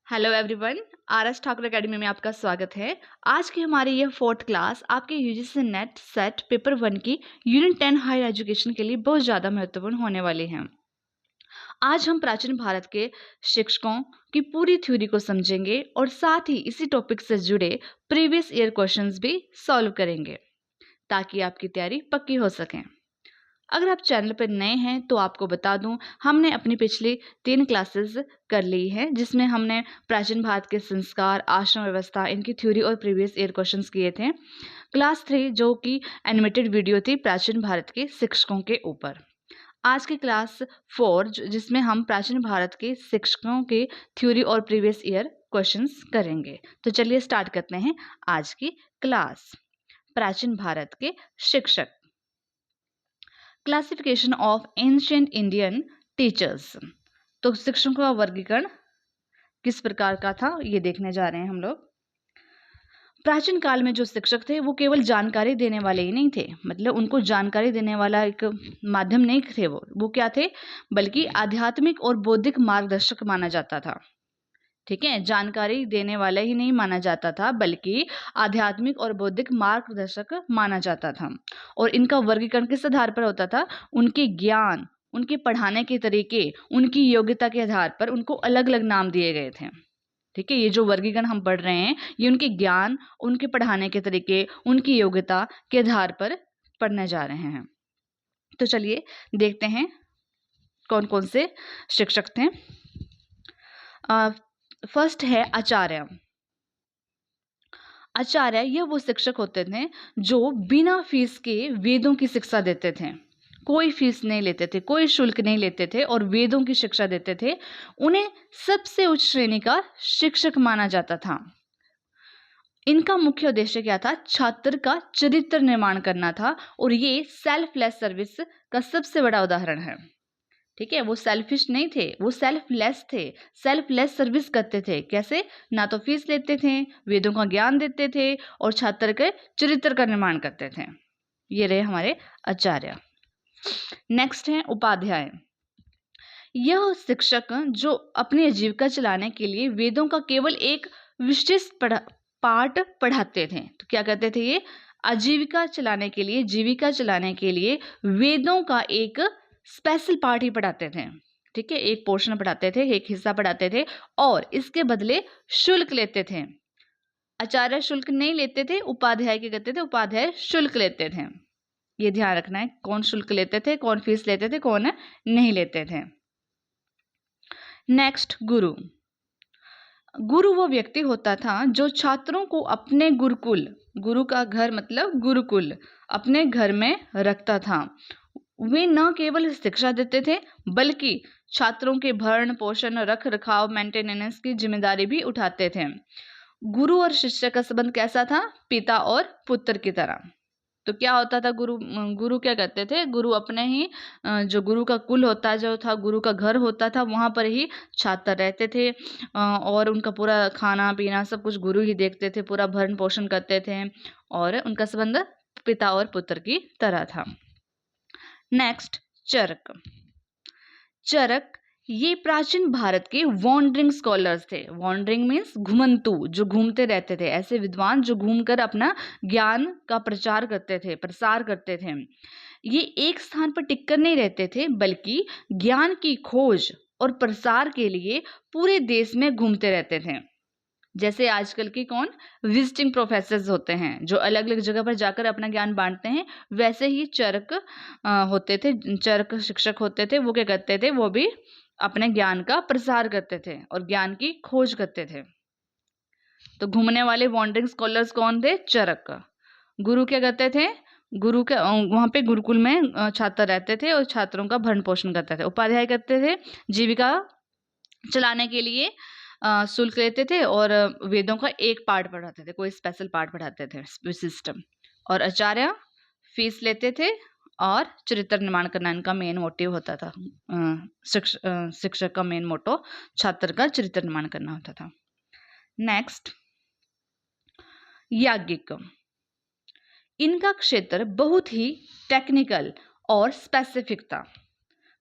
Hello everyone. RS. Thakur academy में आपका स्वागत है। आज की हमारी यह फोर्थ क्लास आपके यूजीसी नेट सेट पेपर 1 की यूनिट 10 हायर एजुकेशन के लिए बहुत ज़्यादा महत्वपूर्ण होने वाली है। आज हम प्राचीन भारत के शिक्षकों की पूरी थ्योरी को समझेंगे और साथ ही इसी टॉपिक से जुड़े प्रीवियस ईयर क्वेश्चंस भी सॉल्व करेंगे ताकि आपकी तैयारी पक्की हो सके। अगर आप चैनल पर नए हैं तो आपको बता दूं, हमने अपनी पिछली 3 क्लासेस कर ली है जिसमें हमने प्राचीन भारत के संस्कार, आश्रम व्यवस्था, इनकी थ्योरी और प्रीवियस ईयर क्वेश्चंस किए थे। क्लास 3 जो कि एनिमेटेड वीडियो थी प्राचीन भारत के शिक्षकों के ऊपर। आज की क्लास 4 जिसमें हम प्राचीन भारत के शिक्षकों के थ्योरी और प्रीवियस ईयर क्वेश्चंस करेंगे। तो चलिए स्टार्ट करते हैं आज की क्लास। प्राचीन भारत के शिक्षक। Classification of ancient Indian teachers. तो शिक्षकों का वर्गीकरण किस प्रकार का था ये देखने जा रहे हैं हम लोग। प्राचीन काल में जो शिक्षक थे वो केवल जानकारी देने वाले ही नहीं थे, मतलब उनको जानकारी देने वाला एक माध्यम नहीं थे। वो क्या थे, बल्कि आध्यात्मिक और बौद्धिक मार्गदर्शक माना जाता था। ठीक है, जानकारी देने वाला ही नहीं माना जाता था बल्कि आध्यात्मिक और बौद्धिक मार्गदर्शक माना जाता था। और इनका वर्गीकरण किस आधार पर होता था, उनके ज्ञान, उनके पढ़ाने के तरीके, उनकी योग्यता के आधार पर उनको अलग अलग नाम दिए गए थे। ठीक है, ये जो वर्गीकरण हम पढ़ रहे हैं ये उनके ज्ञान, उनके पढ़ाने के तरीके, उनकी योग्यता के आधार पर पढ़ने जा रहे हैं। तो चलिए देखते हैं कौन कौन से शिक्षक थे। फर्स्ट है आचार्य। आचार्य यह वो शिक्षक होते थे जो बिना फीस के वेदों की शिक्षा देते थे। कोई फीस नहीं लेते थे, कोई शुल्क नहीं लेते थे और वेदों की शिक्षा देते थे। उन्हें सबसे उच्च श्रेणी का शिक्षक माना जाता था। इनका मुख्य उद्देश्य क्या था, छात्र का चरित्र निर्माण करना था और ये सेल्फलेस सर्विस का सबसे बड़ा उदाहरण है। ठीक है, वो सेल्फिश नहीं थे, वो सेल्फलेस थे। सेल्फलेस सर्विस करते थे। कैसे, ना तो फीस लेते थे, वेदों का ज्ञान देते थे और छात्र के चरित्र का निर्माण करते थे। ये रहे हमारे आचार्य। नेक्स्ट है उपाध्याय। यह शिक्षक जो अपनी आजीविका चलाने के लिए वेदों का केवल एक विशिष्ट पाठ पढ़ाते थे। तो क्या करते थे ये, आजीविका चलाने के लिए, जीविका चलाने के लिए वेदों का एक स्पेशल पार्ट ही पढ़ाते थे। ठीक है, एक पोर्शन पढ़ाते थे, एक हिस्सा पढ़ाते थे और इसके बदले शुल्क लेते थे। आचार्य शुल्क नहीं लेते थे, उपाध्याय क्या करते थे, उपाध्याय शुल्क लेते थे। ये ध्यान रखना है, कौन शुल्क लेते थे, कौन फीस लेते थे, कौन नहीं लेते थे। नेक्स्ट, गुरु। गुरु वो व्यक्ति होता था जो छात्रों को अपने गुरुकुल, गुरु का घर मतलब गुरुकुल, अपने घर में रखता था। वे न केवल शिक्षा देते थे बल्कि छात्रों के भरण पोषण, रख रखाव, मेंटेनेंस की जिम्मेदारी भी उठाते थे। गुरु और शिष्य का संबंध कैसा था, पिता और पुत्र की तरह। तो क्या होता था, गुरु क्या करते थे, गुरु अपने ही जो गुरु का कुल होता जो था, गुरु का घर होता था, वहां पर ही छात्र रहते थे और उनका पूरा खाना पीना सब कुछ गुरु ही देखते थे, पूरा भरण पोषण करते थे और उनका संबंध पिता और पुत्र की तरह था। नेक्स्ट, चरक। चरक ये प्राचीन भारत के वॉन्डरिंग स्कॉलर्स थे। वॉन्डरिंग मीन्स घुमंतु, जो घूमते रहते थे, ऐसे विद्वान जो घूमकर अपना ज्ञान का प्रचार करते थे, प्रसार करते थे। ये एक स्थान पर टिककर नहीं रहते थे बल्कि ज्ञान की खोज और प्रसार के लिए पूरे देश में घूमते रहते थे। जैसे आजकल के कौन विजिटिंग प्रोफेसर्स होते हैं जो अलग अलग जगह पर जाकर अपना ज्ञान बांटते हैं, वैसे ही चरक होते थे, चरक शिक्षक होते थे। वो क्या करते थे, वो भी अपने ज्ञान का प्रसार करते थे और ज्ञान की खोज करते थे। तो घूमने वाले वॉन्डरिंग स्कॉलर्स कौन थे, चरक। गुरु क्या करते थे, गुरु के वहां पे गुरुकुल में छात्र रहते थे और छात्रों का भरण पोषण करते थे। उपाध्याय करते थे, जीविका चलाने के लिए शुल्क लेते थे और वेदों का एक पार्ट पढ़ाते थे, कोई स्पेशल पार्ट पढ़ाते थे विशिष्ट। और आचार्य फीस लेते थे और चरित्र निर्माण करना इनका मेन मोटिव होता था। शिक्षक का मेन मोटो छात्र का चरित्र निर्माण करना होता था। नेक्स्ट, याज्ञिक। इनका क्षेत्र बहुत ही टेक्निकल और स्पेसिफिक था।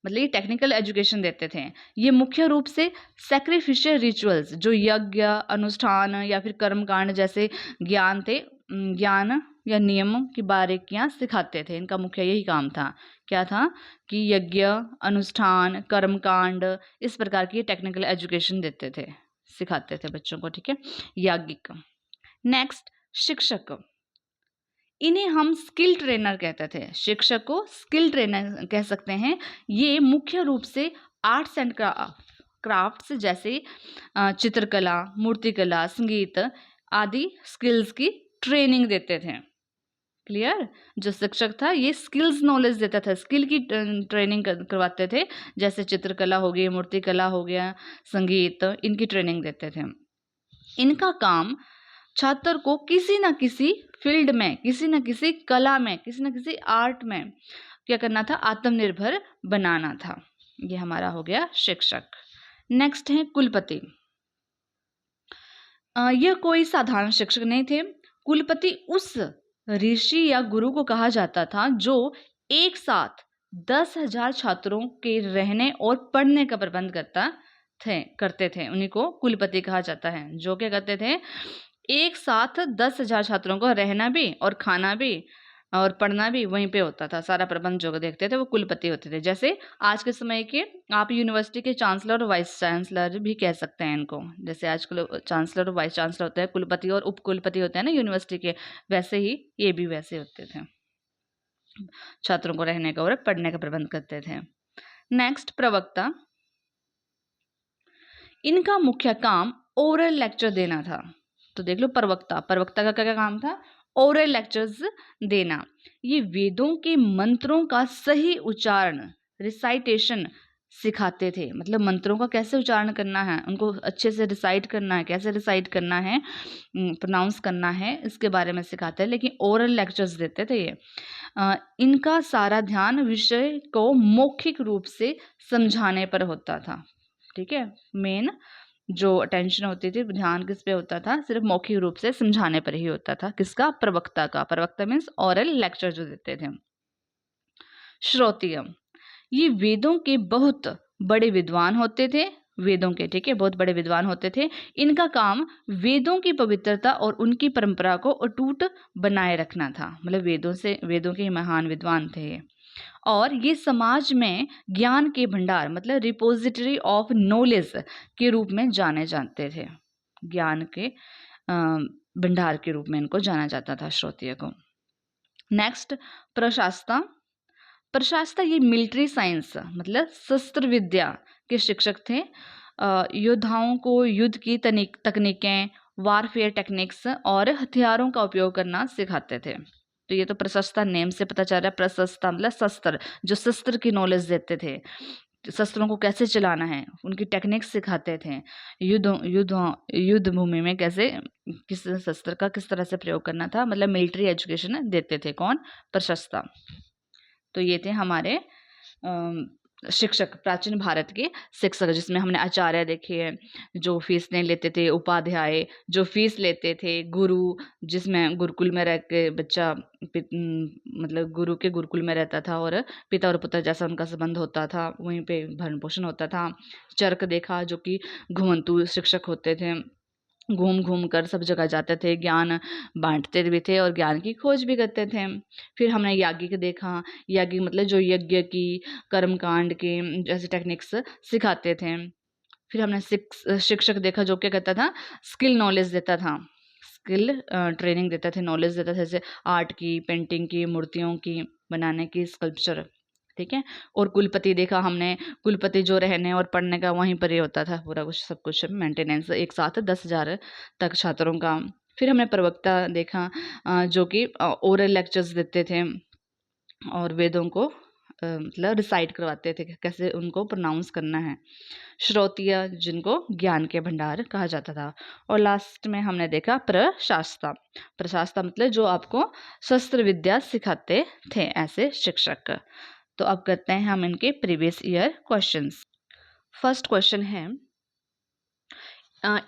मतलब ये टेक्निकल एजुकेशन देते थे। ये मुख्य रूप से सैक्रिफिशियल रिचुअल्स जो यज्ञ, अनुष्ठान या फिर कर्मकांड जैसे ज्ञान या नियमों की बारीकियां सिखाते थे। इनका मुख्य यही काम था। क्या था कि यज्ञ, अनुष्ठान, कर्मकांड, इस प्रकार की टेक्निकल एजुकेशन देते थे, सिखाते थे बच्चों को। ठीक है, याज्ञिक। नेक्स्ट, शिक्षक। इन्हें हम स्किल ट्रेनर कहते थे। शिक्षक को स्किल ट्रेनर कह सकते हैं। ये मुख्य रूप से आर्ट्स एंड क्राफ्ट्स जैसे चित्रकला, मूर्तिकला, संगीत आदि स्किल्स की ट्रेनिंग देते थे। क्लियर? जो शिक्षक था ये स्किल्स नॉलेज देता था, स्किल की ट्रेनिंग करवाते थे, जैसे चित्रकला हो गई, मूर्तिकला हो गया, संगीत, इनकी ट्रेनिंग देते थे। इनका काम छात्र को किसी न किसी फील्ड में, किसी न किसी कला में, किसी न किसी आर्ट में क्या करना था, आत्मनिर्भर बनाना था। ये हमारा हो गया शिक्षक। नेक्स्ट है कुलपति। यह कोई साधारण शिक्षक नहीं थे। कुलपति उस ऋषि या गुरु को कहा जाता था जो एक साथ 10,000 छात्रों के रहने और पढ़ने का प्रबंध करते थे। उन्हीं को कुलपति कहा जाता है, जो क्या करते थे, एक साथ 10,000 छात्रों को रहना भी और खाना भी और पढ़ना भी वहीं पे होता था। सारा प्रबंध जो देखते थे वो कुलपति होते थे। जैसे आज के समय के आप यूनिवर्सिटी के चांसलर और वाइस चांसलर भी कह सकते हैं इनको। जैसे आजकल चांसलर और वाइस चांसलर होते हैं, कुलपति और उप कुलपति होते हैं ना यूनिवर्सिटी के, वैसे ही ये भी वैसे होते थे। छात्रों को रहने का और पढ़ने का प्रबंध करते थे। नेक्स्ट, प्रवक्ता। इनका मुख्य काम ओरल लेक्चर देना था। तो देख लो, प्रवक्ता का क्या काम था, ओरल लेक्चर्स देना। ये वेदों के मंत्रों का सही उच्चारण, रिसाइटेशन सिखाते थे। मतलब मंत्रों का कैसे उच्चारण करना है, उनको अच्छे से रिसाइट करना है, कैसे रिसाइट करना है, प्रोनाउंस करना है, इसके बारे में सिखाते हैं। लेकिन ओरल लेक्चर्स देते थे ये। इनका सारा ध्यान विषय को मौखिक रूप से समझाने पर होता था। ठीक है, मेन जो अटेंशन होती थी, ध्यान किस पे होता था, सिर्फ मौखिक रूप से समझाने पर ही होता था। किसका? प्रवक्ता का। प्रवक्ता मीन्स ओरल लेक्चर जो देते थे। श्रोतीय। ये वेदों के बहुत बड़े विद्वान होते थे। वेदों के, ठीक है, बहुत बड़े विद्वान होते थे। इनका काम वेदों की पवित्रता और उनकी परंपरा को अटूट बनाए रखना था। मतलब वेदों के महान विद्वान थे ये। और ये समाज में ज्ञान के भंडार, मतलब रिपोजिटरी ऑफ नॉलेज के रूप में जाने जाते थे। ज्ञान के भंडार के रूप में इनको जाना जाता था, श्रोत्रिय को। नेक्स्ट, प्रशास्ता। प्रशास्ता ये मिलिट्री साइंस, मतलब शस्त्र विद्या के शिक्षक थे। योद्धाओं को युद्ध की तकनीकें, वारफेयर टेक्निक्स और हथियारों का उपयोग करना सिखाते थे। तो ये तो प्रशस्ता नेम से पता चल रहा है। प्रशस्ता मतलब शस्त्र, जो शस्त्र की नॉलेज देते थे, शस्त्रों को कैसे चलाना है, उनकी टेक्निक्स सिखाते थे। युद्ध भूमि में कैसे किस शस्त्र का किस तरह से प्रयोग करना था, मतलब मिलिट्री एजुकेशन देते थे। कौन? प्रशस्ता। तो ये थे हमारे शिक्षक, प्राचीन भारत के शिक्षक, जिसमें हमने आचार्य देखे हैं जो फीस नहीं लेते थे, उपाध्याय जो फीस लेते थे, गुरु जिसमें गुरुकुल में रह के बच्चा मतलब गुरु के गुरुकुल में रहता था और पिता और पुत्र जैसा उनका संबंध होता था, वहीं पे भरण पोषण होता था। चरक देखा, जो कि घुमंतु शिक्षक होते थे, घूम घूम कर सब जगह जाते थे, ज्ञान बांटते भी थे और ज्ञान की खोज भी करते थे। फिर हमने याज्ञिक देखा। याज्ञिक मतलब जो यज्ञ की, कर्मकांड के जैसे टेक्निक्स सिखाते थे। फिर हमने शिक्षक देखा, जो क्या करता था, स्किल नॉलेज देता था, स्किल ट्रेनिंग देता था, नॉलेज देता था, जैसे आर्ट की, पेंटिंग की, मूर्तियों की बनाने की, स्कल्पचर। ठीक है। और कुलपति देखा हमने, कुलपति जो रहने और पढ़ने का वहीं पर ही होता था, पूरा कुछ सब कुछ मेंटेनेंस, एक साथ 10,000 तक छात्रों का। फिर हमने प्रवक्ता देखा, जो कि ओरल लेक्चर्स देते थे और वेदों को मतलब रिसाइट करवाते थे, कैसे उनको प्रोनाउंस करना है। श्रोतीय, जिनको ज्ञान के भंडार कहा जाता था। और लास्ट में हमने देखा प्रशास्ता। प्रशास्ता मतलब जो आपको शस्त्र विद्या सिखाते थे, ऐसे शिक्षक। तो अब करते हैं हम इनके previous year questions. First question है,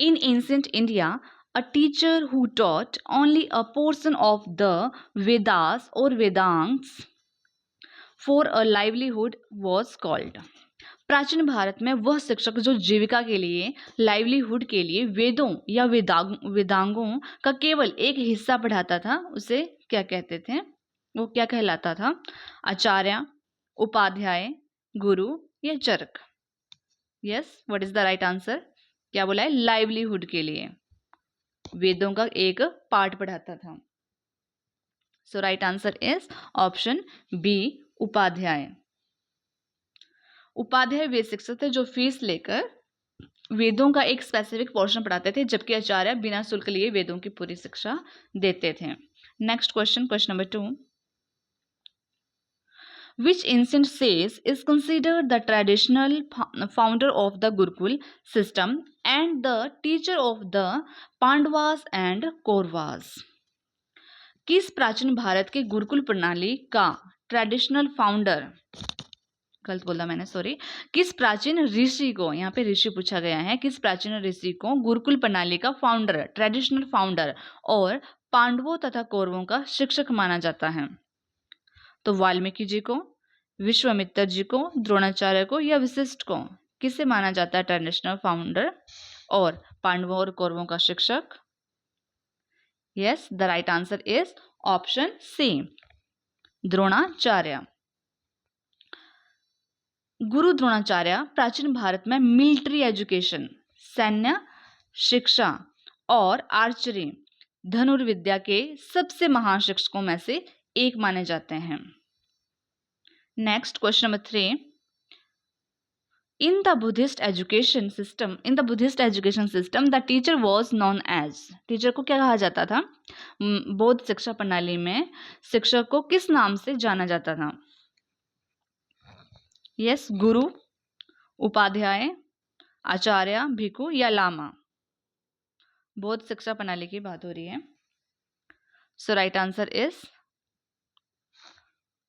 in ancient India a teacher who taught only a portion of the Vedas or Vedants for a livelihood was called. प्राचीन भारत में वह शिक्षक जो जीविका के लिए, लाइवलीहुड के लिए वेदों या वेदांगों का केवल एक हिस्सा पढ़ाता था, उसे क्या कहते थे? वो क्या कहलाता था? आचार्य, उपाध्याय, गुरु या Charak? Yes, what is the right answer? क्या बोला है? लाइवलीहुड के लिए वेदों का एक पार्ट पढ़ाता था। So right answer is option B, Upadhyaya. उपाध्याय वे शिक्षक थे जो फीस लेकर वेदों का एक स्पेसिफिक पोर्शन पढ़ाते थे, जबकि आचार्य बिना शुल्क लिए वेदों की पूरी शिक्षा देते थे। Next question, question number 2, which ancient sage is considered the traditional founder of the Gurukul system and the teacher of the Pandavas and Kauravas? किस प्राचीन भारत के गुरुकुल प्रणाली का ट्रेडिशनल फाउंडर, गलत बोला मैंने, सॉरी, किस प्राचीन ऋषि को, यहाँ पे ऋषि पूछा गया है, किस प्राचीन ऋषि को गुरुकुल प्रणाली का फाउंडर, ट्रेडिशनल फाउंडर और पांडवों तथा कौरवों का शिक्षक माना जाता है? तो वाल्मीकि जी को, विश्वामित्र जी को, द्रोणाचार्य को या वशिष्ठ को? किसे माना जाता है ट्रेडिशनल फाउंडर और पांडवों और कौरवों का शिक्षक? Yes, the right answer is option C, Dronacharya. गुरु द्रोणाचार्य प्राचीन भारत में मिलिट्री एजुकेशन, सैन्य शिक्षा और आर्चरी, धनुर्विद्या के सबसे महान शिक्षकों में से एक माने जाते हैं। Next question number 3, in the Buddhist education system the teacher was known as. टीचर को क्या कहा जाता था? बौद्ध शिक्षा प्रणाली में शिक्षक को किस नाम से जाना जाता था? यस, गुरु, उपाध्याय, आचार्य, भिक्षु या लामा? बौद्ध शिक्षा प्रणाली की बात हो रही है। So right answer is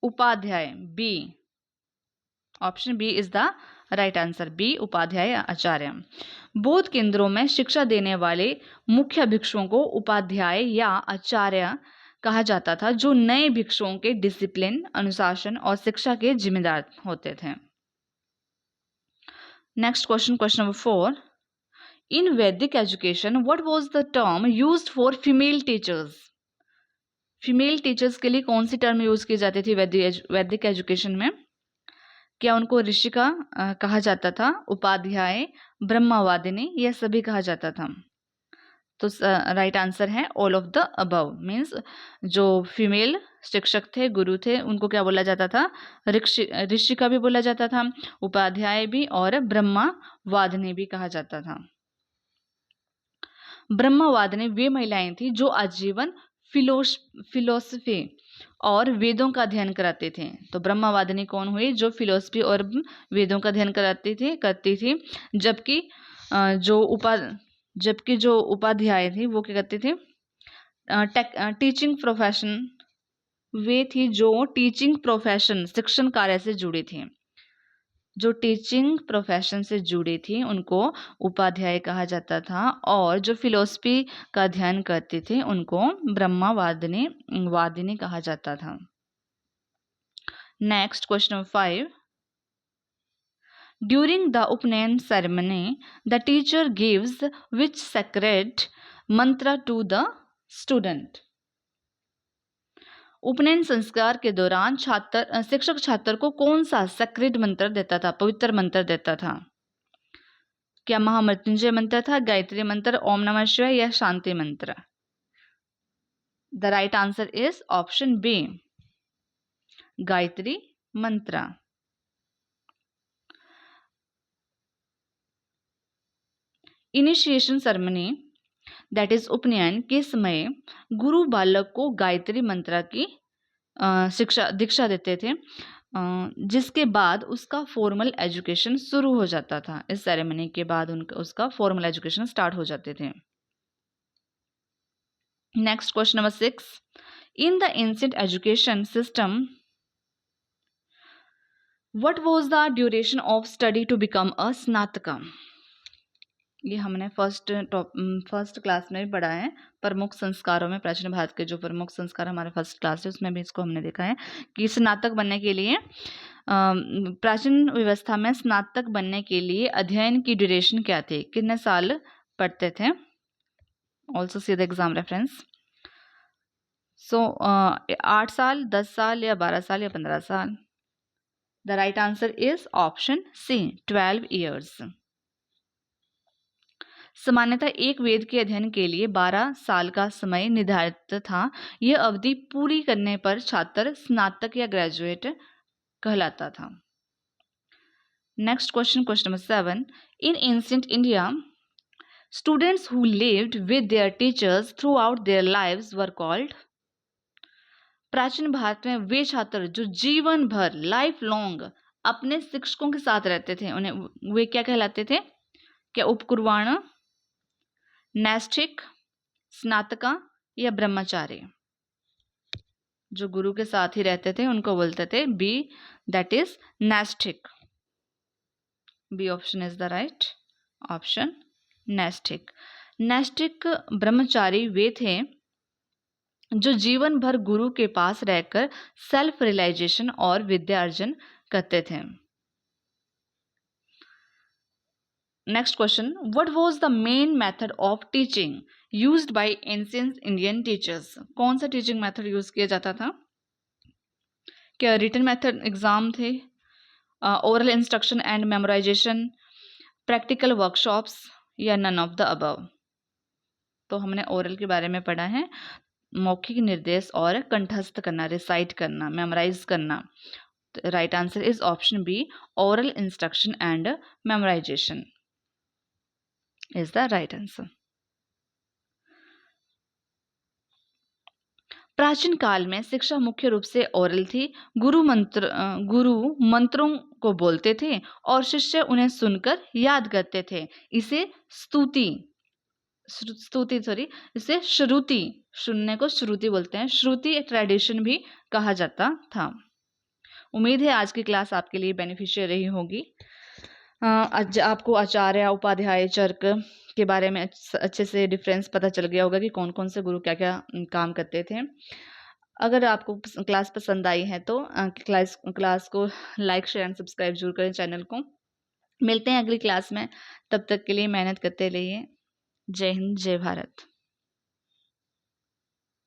Upadhyaya, B, option B is the right answer, B, उपाध्याय या आचार्य। बौद्ध केंद्रों में शिक्षा देने वाले मुख्य भिक्षुओं को उपाध्याय या आचार्य कहा जाता था, जो नए भिक्षुओं के डिसिप्लिन, अनुशासन और शिक्षा के जिम्मेदार होते थे। नेक्स्ट क्वेश्चन, क्वेश्चन नंबर 4, इन वैदिक education what was the term used for female teachers? Female teachers के लिए कौन सी टर्म यूज की जाती थी वैदिक एजुकेशन में? क्या उनको ऋषिका कहा जाता था, उपाध्याय, ब्रह्मवादिनी या सभी कहा जाता था? तो राइट आंसर है all of the above, means जो फीमेल शिक्षक थे, गुरु थे, उनको क्या बोला जाता था? ऋषिका भी बोला जाता था, उपाध्याय भी और ब्रह्मवादिनी भी कहा जाता था। ब्रह्मवादिनी वे महिलाएं थी जो आजीवन फिलोसफी और वेदों का अध्ययन कराते थे। तो ब्रह्मवादिनी कौन हुई? जो फिलोसफी और वेदों का अध्ययन करती थी। जबकि जो उपाध्याय थी वो क्या करती थी? टीचिंग प्रोफेशन, वे थी जो टीचिंग प्रोफेशन, शिक्षण कार्य से जुड़ी थी। जो टीचिंग प्रोफेशन से जुड़ी थी उनको उपाध्याय कहा जाता था, और जो फिलोसफी का अध्ययन करते थे उनको ब्रह्मवादिनी कहा जाता था। Next question number 5, during the upanayana ceremony the teacher gives which sacred mantra to the student? उपनयन संस्कार के दौरान शिक्षक छात्र को कौन सा सेक्रेड मंत्र देता था, पवित्र मंत्र देता था? क्या महामृत्युंजय मंत्र था, गायत्री मंत्र, ओम नमः शिवाय या शांति मंत्र? The right answer is option B, Gayatri mantra. Initiation ceremony that is उपनयन के समय गुरु बालक को गायत्री मंत्र की दीक्षा देते थे, जिसके बाद उसका फॉर्मल एजुकेशन शुरू हो जाता था। इस सेरेमनी के बाद उसका फॉर्मल एजुकेशन स्टार्ट हो जाते थे। Next question number 6, in the ancient education system what was the duration of study to become a स्नातक? ये हमने फर्स्ट क्लास में भी पढ़ा है। प्रमुख संस्कारों में प्राचीन भारत के जो प्रमुख संस्कार हमारे फर्स्ट क्लास है उसमें भी इसको हमने देखा है कि स्नातक बनने के लिए प्राचीन व्यवस्था में स्नातक बनने के लिए अध्ययन की ड्यूरेशन क्या थी, कितने साल पढ़ते थे। Also see the exam reference. So 8 साल, 10 साल या 12 साल या 15 साल। The right answer is option C 12 years. सामान्यतः एक वेद के अध्ययन के लिए 12 साल का समय निर्धारित था। यह अवधि पूरी करने पर छात्र स्नातक या ग्रेजुएट कहलाता था। Next question, question number 7। In ancient India, students who lived with their teachers through out their lives were called. प्राचीन भारत में वे छात्र जो जीवन भर लाइफ लॉन्ग अपने शिक्षकों के साथ रहते थे, उन्हें वे क्या कहलाते थे? क्या उपकुर्वाण, नैष्ठिक, स्नातका या ब्रह्मचारी? जो गुरु के साथ ही रहते थे उनको बोलते थे B, that is naishthik. B option is the right option, naishthik. नैष्ठिक ब्रह्मचारी वे थे जो जीवन भर गुरु के पास रहकर सेल्फ रियलाइजेशन और विद्या अर्जन करते थे। Next question, what was the main method of teaching used by ancient Indian teachers? कौन सा टीचिंग मेथड यूज किया जाता था? क्या रिटन मेथड एग्जाम थे, oral instruction and memorisation, practical workshops या नन ऑफ द अबव? तो हमने ओरल के बारे में पढ़ा है, मौखिक निर्देश और कंठस्थ करना, रिसाइट करना, मेमोराइज करना। Right answer is option B, oral instruction and memorisation is the right answer. प्राचीन काल में शिक्षा मुख्य रूप से ओरल थी। गुरु मंत्रों को बोलते थे और शिष्य उन्हें सुनकर याद करते थे। इसे इसे श्रुति, सुनने को श्रुति बोलते हैं, श्रुति ट्रेडिशन भी कहा जाता था। उम्मीद है आज की क्लास आपके लिए बेनिफिशियल रही होगी। आज आपको आचार्य, उपाध्याय, चरक के बारे में अच्छे से डिफरेंस पता चल गया होगा कि कौन कौन से गुरु क्या क्या काम करते थे। अगर आपको क्लास पसंद आई है तो क्लास को लाइक, शेयर एंड सब्सक्राइब जरूर करें चैनल को। मिलते हैं अगली क्लास में, तब तक के लिए मेहनत करते रहिए। जय हिंद, जय भारत।